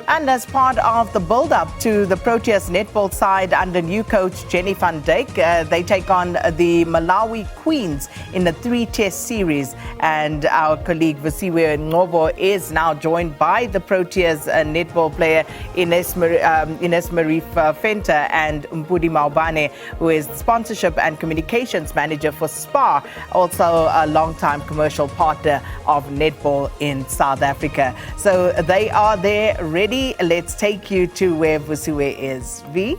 And as part of the build-up to the Proteas netball side under new coach Jenny van Dijk, they take on the Malawi Queens in a 3-test series. And our colleague Visiwe Ngobo is now joined by the Proteas netball player Ine-Mari Venter Mpudi Maubane, who is the sponsorship and communications manager for Spar, also a long-time commercial partner of netball in South Africa. So they are there ready. Let's take you to where Visiwe is. V?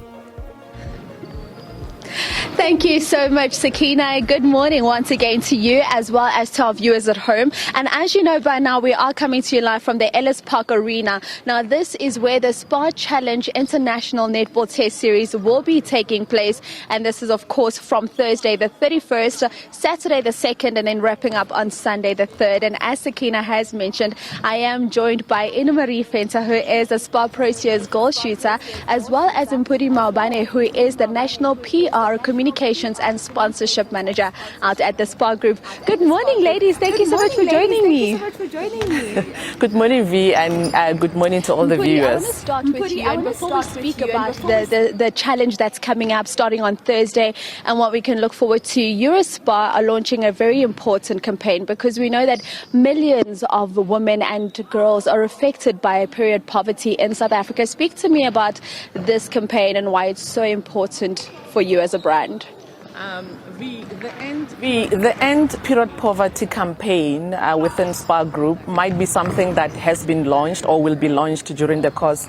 Thank you so much, Sakina. Good morning once again to you as well as to our viewers at home. And as you know by now, we are coming to you live from the Ellis Park Arena. Now, this is where the Spar Challenge International Netball Test Series will be taking place. And this is, of course, from Thursday the 31st, Saturday the 2nd, and then wrapping up on Sunday the 3rd. And as Sakina has mentioned, I am joined by Ine-Mari Venter, who is a Spar Proteas goal shooter, as well as Mpudi Maubane, who is the National PR Communications and Sponsorship Manager out at the Spar Group. Good morning, ladies. Thank you so much for joining me. Good morning, V, and good morning to all the viewers. I want to start with you, and before we speak about the challenge that's coming up starting on Thursday and what we can look forward to, Spar are launching a very important campaign because we know that millions of women and girls are affected by period poverty in South Africa. Speak to me about this campaign and why it's so important for you as a brand. The End Period Poverty campaign within Spar Group might be something that has been launched or will be launched during the course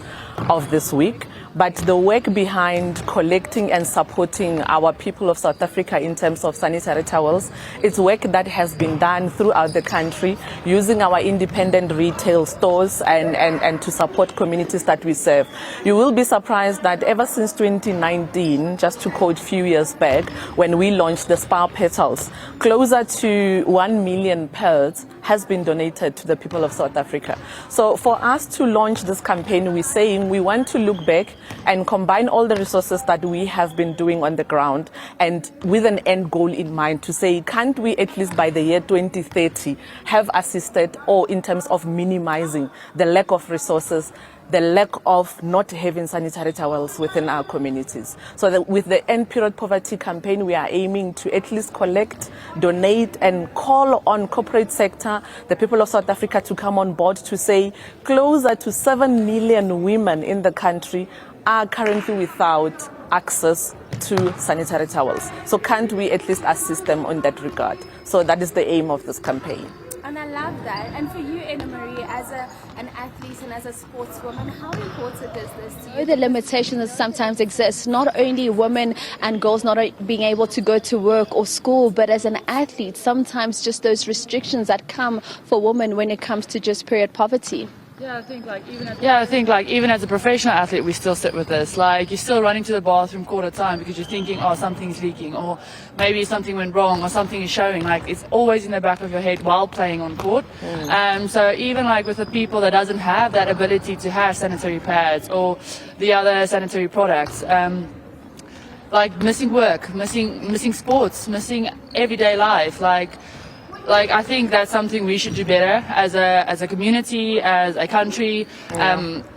of this week. But the work behind collecting and supporting our people of South Africa in terms of sanitary towels, it's work that has been done throughout the country using our independent retail stores and to support communities that we serve. You will be surprised that ever since 2019, just to quote a few years back, when we launched the Spar Petals, closer to 1 million pads has been donated to the people of South Africa. So for us to launch this campaign, we're saying we want to look back and combine all the resources that we have been doing on the ground and with an end goal in mind to say, can't we at least by the year 2030 have assisted or in terms of minimizing the lack of resources, the lack of not having sanitary towels within our communities. So that with the End Period Poverty campaign, we are aiming to at least collect, donate, and call on corporate sector, the people of South Africa to come on board to say closer to 7 million women in the country are currently without access to sanitary towels. So can't we at least assist them in that regard? So that is the aim of this campaign. And I love that. And for you, Ine-Marí, as an athlete and as a sportswoman, how important is this to you? The limitations that sometimes exist, not only women and girls not being able to go to work or school, but as an athlete, sometimes just those restrictions that come for women when it comes to just period poverty. Yeah, I think even as a professional athlete, we still sit with this. Like, you're still running to the bathroom quarter time because you're thinking, oh, something's leaking, or maybe something went wrong, or something is showing. Like, it's always in the back of your head while playing on court. So even like with the people that doesn't have that ability to have sanitary pads or the other sanitary products, like missing work, missing sports, missing everyday life, like I think that's something we should do better as a community, as a country,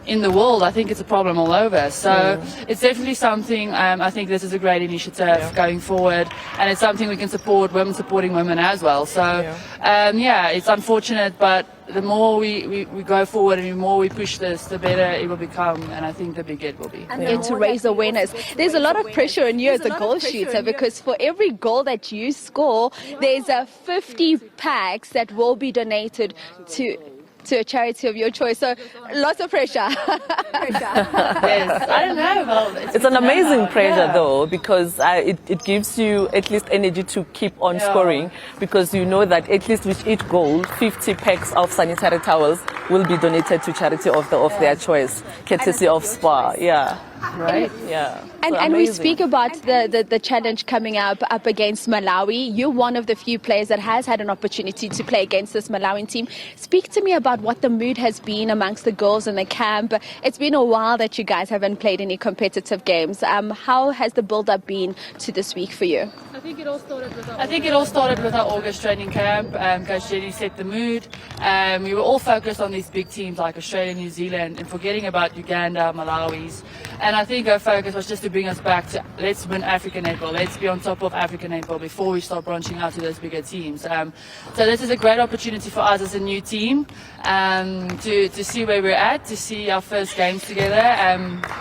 in the world. I think it's a problem all over. So it's definitely something, I think this is a great initiative going forward, and it's something we can support, women supporting women as well. So it's unfortunate, but the more we go forward and the more we push this, the better it will become, and I think the bigger it will be. And to raise awareness. There's a lot of pressure on you as a goal shooter because for every goal that you score, there's 50 packs that will be donated to a charity of your choice. So lots of pressure. Yes, I don't know. Well, it's an amazing pressure though, because it gives you at least energy to keep on scoring, because you know that at least with each goal, 50 packs of sanitary towels will be donated to charity of their choice, courtesy of Spar. right? Yeah. And, So and we amazing. speak about the challenge coming up against Malawi. You're one of the few players that has had an opportunity to play against this Malawian team. Speak to me about what the mood has been amongst the girls in the camp. It's been a while that you guys haven't played any competitive games. How has the build-up been to this week for you? I think it all started with our August training camp. Coach Jenny set the mood. We were all focused on these big teams like Australia, New Zealand, and forgetting about Uganda, Malawis. And I think our focus was just to bring us back to let's win African netball. Let's be on top of African netball before we start branching out to those bigger teams. So this is a great opportunity for us as a new team to see where we're at, to see our first games together.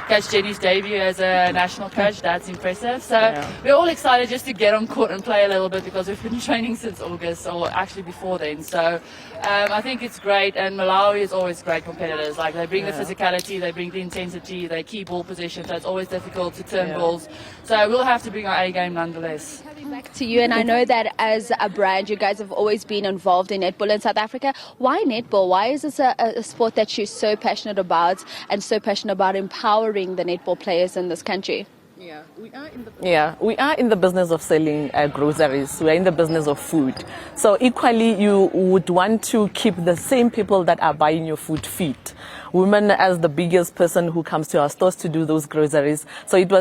Coach Jenny's debut as a national coach, that's impressive. So we're all excited just to get on court and play a little bit because we've been training since August, or actually before then. So I think it's great, and Malawi is always great competitors. Like they bring the physicality, they bring the intensity, they keep ball possession, so it's always difficult to turn balls. So we'll have to bring our A game nonetheless. Back to you, and I know that as a brand, you guys have always been involved in netball in South Africa. Why netball? Why is this a sport that you're so passionate about and so passionate about empowering the netball players in this country? We are in the business of selling groceries. We are in the business of food. So equally, you would want to keep the same people that are buying your food fit. Women as the biggest person who comes to our stores to do those groceries. So it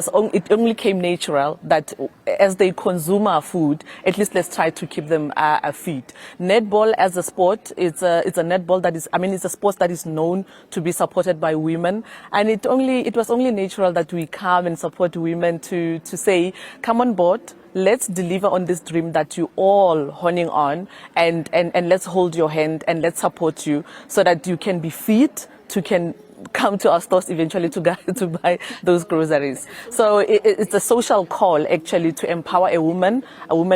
only came natural that as they consume our food, at least let's try to keep them fit. Netball as a sport, it's a netball that is, it's a sport that is known to be supported by women. And it was only natural that we come and support women to say, come on board. Let's deliver on this dream that you all honing on, and let's hold your hand and let's support you so that you can be fit, to can come to our stores eventually to buy those groceries. So it's a social call actually to empower a woman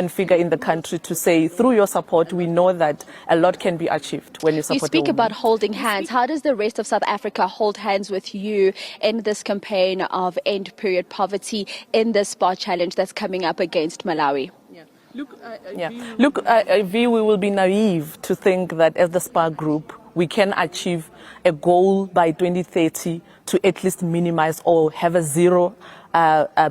figure in the country to say, through your support, we know that a lot can be achieved when you support You speak a woman. about holding hands. How does the rest of South Africa hold hands with you in this campaign of end period poverty in the Spar challenge that's coming up against Malawi? Look, we will be naive to think that as the Spar Group, we can achieve a goal by 2030 to at least minimize or have a zero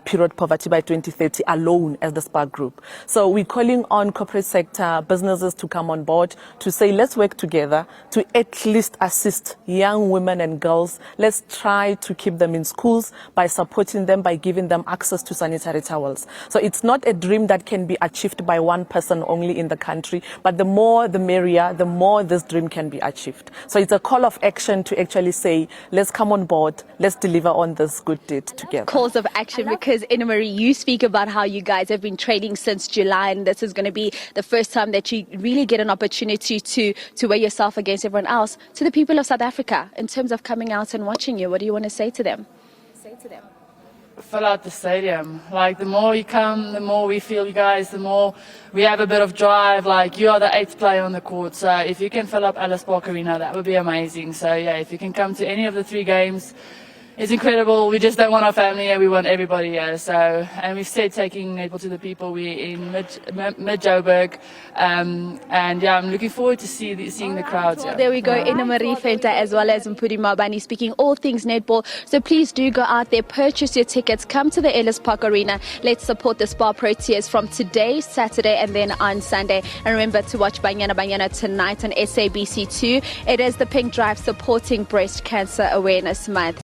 period poverty by 2030 alone as the Spar Group. So we're calling on corporate sector, businesses to come on board to say, let's work together to at least assist young women and girls. Let's try to keep them in schools by supporting them, by giving them access to sanitary towels. So it's not a dream that can be achieved by one person only in the country, but the more the merrier, the more this dream can be achieved. So it's a call of action to actually say, let's come on board, let's deliver on this good deed together. Calls of action, because Ine-Marí, you speak about how you guys have been training since July, and this is going to be the first time that you really get an opportunity to weigh yourself against everyone else. To the people of South Africa, in terms of coming out and watching you, what do you want to say to them? Fill out the stadium. Like, the more you come, the more we feel you guys, the more we have a bit of drive. Like, you are the 8th player on the court, so if you can fill up Ellis Park Arena, that would be amazing. So yeah, if you can come to any of the 3 games, it's incredible. We just don't want our family here, we want everybody here. So, and we've said taking netball to the people. We're in mid-Joburg, and yeah, I'm looking forward to seeing the crowds. There we go, Ine-Mari Venter as well as Mpudi Maubane speaking all things netball. So please do go out there, purchase your tickets, come to the Ellis Park Arena. Let's support the Spar Proteas from today, Saturday, and then on Sunday. And remember to watch Banyana tonight on SABC 2. It is the Pink Drive supporting Breast Cancer Awareness Month.